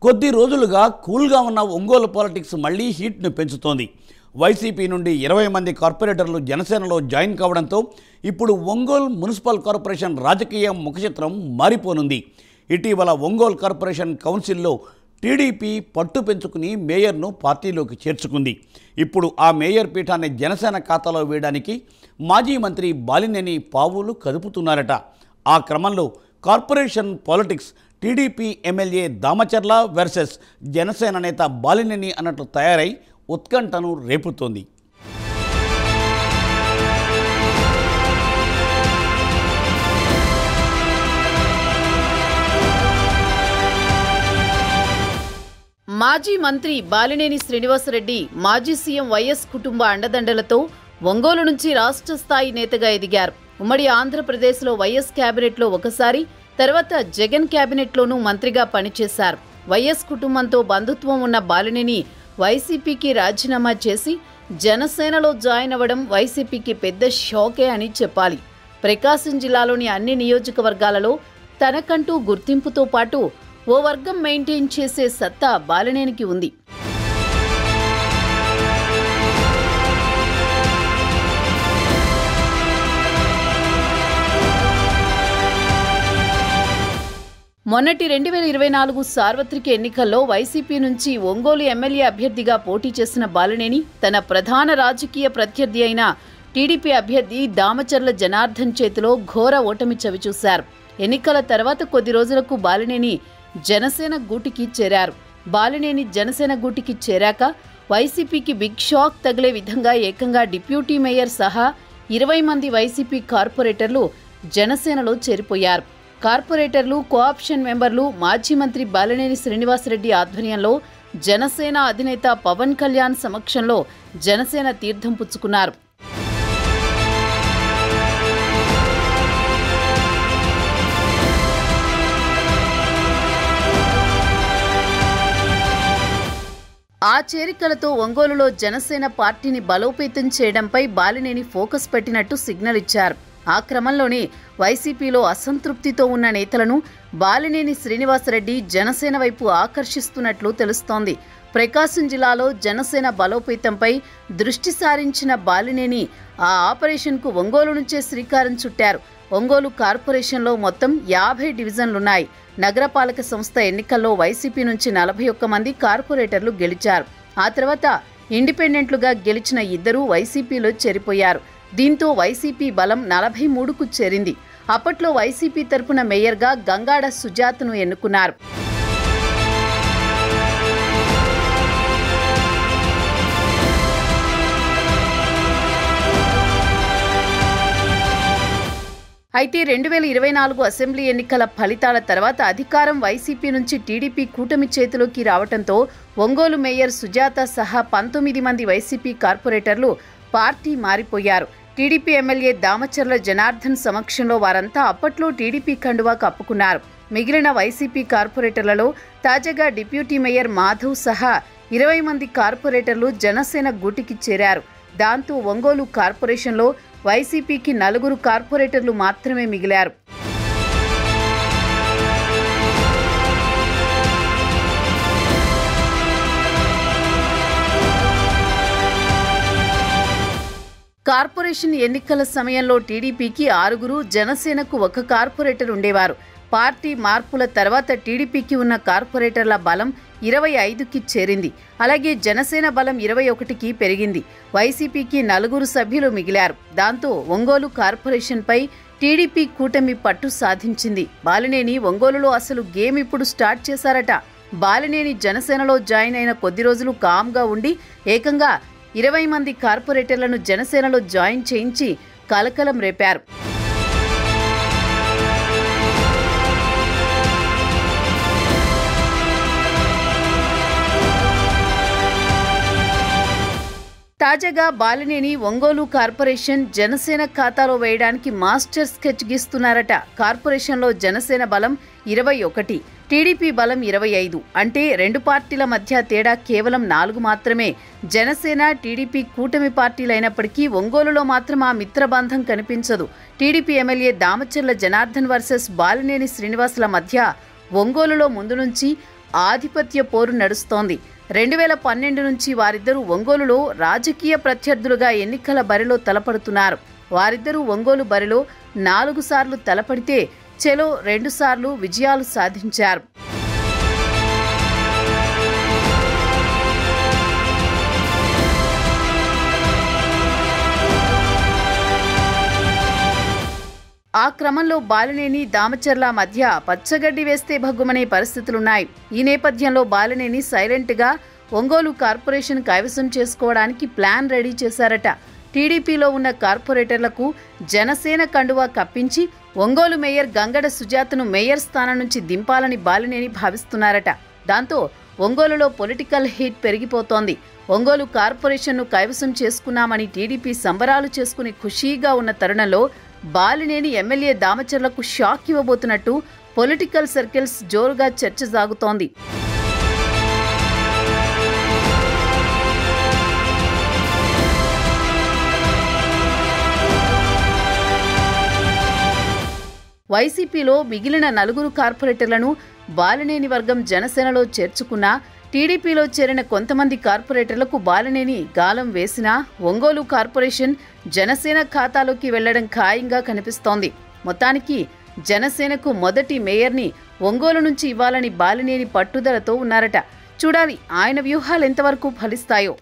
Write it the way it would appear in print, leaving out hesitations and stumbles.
కొద్ది రోజులుగా కూల్గా ఉన్న ఒంగోలు పాలిటిక్స్ మళ్లీ హీట్ను పెంచుతోంది. వైసీపీ నుండి 20 మంది కార్పొరేటర్లు జనసేనలో జాయిన్ కావడంతో ఇప్పుడు ఒంగోలు మున్సిపల్ కార్పొరేషన్ రాజకీయ ముఖచిత్రం మారిపోనుంది. ఇటీవల ఒంగోలు కార్పొరేషన్ కౌన్సిల్లో టీడీపీ పట్టు పెంచుకుని మేయర్ను పార్టీలోకి చేర్చుకుంది. ఇప్పుడు ఆ మేయర్ పీఠాన్ని జనసేన ఖాతాలో వేయడానికి మాజీ మంత్రి బాలినేని పావులు కదుపుతున్నారట. ఆ క్రమంలో corporation politics TDP MLA Damacharla versus Janasena నేత బాలినేని అన్నట్లు తయారై ఉత్కంఠను రేపుతోంది. మాజీ మంత్రి బాలినేని శ్రీనివాసరెడ్డి మాజీ సీఎం వైఎస్ కుటుంబ అండదండలతో ఒంగోలు నుంచి రాష్ట్ర స్థాయి నేతగా ఎదిగారు. ఉమ్మడి ఆంధ్రప్రదేశ్లో వైఎస్ క్యాబినెట్లో ఒకసారి, తర్వాత జగన్ క్యాబినెట్లోనూ మంత్రిగా పనిచేశారు. వైఎస్ కుటుంబంతో బంధుత్వం ఉన్న బాలినేని వైసీపీకి రాజీనామా చేసి జనసేనలో జాయిన్ అవ్వడం వైసీపీకి పెద్ద షాకే అని చెప్పాలి. ప్రకాశం జిల్లాలోని అన్ని నియోజకవర్గాలలో తనకంటూ గుర్తింపుతో పాటు ఓ వర్గం మెయింటైన్ చేసే సత్తా బాలినేనికి ఉంది. మొన్నటి 2024 సార్వత్రిక ఎన్నికల్లో వైసీపీ నుంచి ఒంగోలు ఎమ్మెల్యే అభ్యర్థిగా పోటీ చేసిన బాలినేని తన ప్రధాన రాజకీయ ప్రత్యర్థి అయిన టీడీపీ అభ్యర్థి దామచర్ల జనార్దన్ చేతిలో ఘోర ఓటమి చవిచూశారు. ఎన్నికల తర్వాత కొద్ది రోజులకు బాలినేని జనసేన గూటికి చేరారు. బాలినేని జనసేన గూటికి చేరాక వైసీపీకి బిగ్ షాక్ తగిలే విధంగా ఏకంగా డిప్యూటీ మేయర్ సహా 20 మంది వైసీపీ కార్పొరేటర్లు జనసేనలో చేరిపోయారు. కార్పొరేటర్లు, కోఆప్షన్ మెంబర్లు మాజీ మంత్రి బాలినేని శ్రీనివాసరెడ్డి ఆధ్వర్యంలో జనసేన అధినేత పవన్ కళ్యాణ్ సమక్షంలో జనసేన తీర్థం పుచ్చుకున్నారు. ఆ చేరికలతో ఒంగోలులో జనసేన పార్టీని బలోపేతం చేయడంపై బాలినేని ఫోకస్ పెట్టినట్టు సిగ్నల్ ఇచ్చారు. ఆ క్రమంలోనే వైసీపీలో అసంతృప్తితో ఉన్న నేతలను బాలినేని శ్రీనివాసరెడ్డి జనసేన వైపు ఆకర్షిస్తున్నట్లు తెలుస్తోంది. ప్రకాశం జిల్లాలో జనసేన బలోపేతంపై దృష్టి సారించిన బాలినేని ఆ ఆపరేషన్కు ఒంగోలు నుంచే శ్రీకారం చుట్టారు. ఒంగోలు కార్పొరేషన్లో మొత్తం 50 డివిజన్లున్నాయి. నగరపాలక సంస్థ ఎన్నికల్లో వైసీపీ నుంచి 41 మంది కార్పొరేటర్లు గెలిచారు. ఆ తర్వాత ఇండిపెండెంట్లుగా గెలిచిన 2 వైసీపీలో చేరిపోయారు. దీంతో వైసీపీ బలం 43కు చేరింది. అప్పట్లో వైసీపీ తరపున మేయర్గా గంగాడ సుజాతను ఎన్నుకున్నారు. అయితే 2024 అసెంబ్లీ ఎన్నికల ఫలితాల తర్వాత అధికారం వైసీపీ నుంచి టీడీపీ కూటమి చేతిలోకి రావడంతో ఒంగోలు మేయర్ సుజాత సహా 19 మంది వైసీపీ కార్పొరేటర్లు పార్టీ మారిపోయారు. టీడీపీ ఎమ్మెల్యే దామచర్ల జనార్దన్ సమక్షంలో వారంతా అప్పట్లో టీడీపీ కండువా కప్పుకున్నారు. మిగిలిన వైసీపీ కార్పొరేటర్లలో తాజాగా డిప్యూటీ మేయర్ మాధవ్ సహా 20 మంది కార్పొరేటర్లు జనసేన గూటికి చేరారు. దాంతో ఒంగోలు కార్పొరేషన్లో వైసీపీకి 4 కార్పొరేటర్లు మాత్రమే మిగిలారు. కార్పొరేషన్ ఎన్నికల సమయంలో టీడీపీకి 6, జనసేనకు 1 కార్పొరేటర్ ఉండేవారు. పార్టీ మార్పుల తర్వాత టీడీపీకి ఉన్న కార్పొరేటర్ల బలం 25కి చేరింది. అలాగే జనసేన బలం 21కి పెరిగింది. వైసీపీకి 4 సభ్యులు మిగిలారు. దాంతో ఒంగోలు కార్పొరేషన్పై టీడీపీ కూటమి పట్టు సాధించింది. బాలినేని ఒంగోలులో అసలు గేమ్ ఇప్పుడు స్టార్ట్ చేశారట. బాలినేని జనసేనలో జాయిన్ అయిన కొద్ది రోజులు కామ్గా ఉండి ఏకంగా 20 మంది కార్పొరేటర్లను జనసేనలో జాయిన్ చేయించి కలకలం రేపారు. తాజాగా బాలినేని ఒంగోలు కార్పొరేషన్ జనసేన ఖాతాలో వేయడానికి మాస్టర్ స్కెచ్ గీస్తున్నారట. కార్పొరేషన్లో జనసేన బలం 21, టీడీపీ బలం 25. అంటే 2 పార్టీల మధ్య తేడా కేవలం 4 మాత్రమే. జనసేన, టీడీపీ కూటమి పార్టీలైనప్పటికీ ఒంగోలులో మాత్రం ఆ మిత్రబంధం కనిపించదు. TDP MLA Damacharla Janardhan versus Balineni శ్రీనివాసుల మధ్య ఒంగోలులో ముందు నుంచి ఆధిపత్య పోరు నడుస్తోంది. 2012 నుంచి వారిద్దరూ ఒంగోలులో రాజకీయ ప్రత్యర్థులుగా ఎన్నికల బరిలో తలపడుతున్నారు. వారిద్దరూ ఒంగోలు బరిలో 4 సార్లు తలపడితే చెలో 2 సార్లు విజయాలు సాధించారు. ఆ క్రమంలో బాలినేని దామచర్ల మధ్య పచ్చగడ్డి వేస్తే భగ్గుమనే పరిస్థితులున్నాయి. ఈ నేపథ్యంలో బాలినేని సైలెంట్గా ఒంగోలు కార్పొరేషన్ కైవసం చేసుకోవడానికి ప్లాన్ రెడీ చేశారట. టీడీపీలో ఉన్న కార్పొరేటర్లకు జనసేన కండువా కప్పించి ఒంగోలు మేయర్ గంగడ సుజాతను మేయర్ స్థానం నుంచి దింపాలని బాలినేని భావిస్తున్నారట. దాంతో ఒంగోలులో పొలిటికల్ హీట్ పెరిగిపోతోంది. ఒంగోలు కార్పొరేషన్ను కైవసం చేసుకున్నామని టీడీపీ సంబరాలు చేసుకుని ఖుషీగా ఉన్న తరుణంలో బాలినేని ఎమ్మెల్యే దామచర్లకు షాక్ ఇవ్వబోతున్నట్టు పొలిటికల్ సర్కిల్స్ జోరుగా చర్చ సాగుతోంది. వైసీపీలో మిగిలిన 4 కార్పొరేటర్లను బాలినేని వర్గం జనసేనలో చేర్చుకున్నా టీడీపీలో చేరిన కొంతమంది కార్పొరేటర్లకు బాలినేని గాలం వేసినా ఒంగోలు కార్పొరేషన్ జనసేన ఖాతాలోకి వెళ్లడం ఖాయంగా కనిపిస్తోంది. మొత్తానికి జనసేనకు మొదటి మేయర్ని ఒంగోలు నుంచి ఇవ్వాలని బాలినేని పట్టుదలతో ఉన్నారట. చూడాలి ఆయన వ్యూహాలు ఎంతవరకు ఫలిస్తాయో.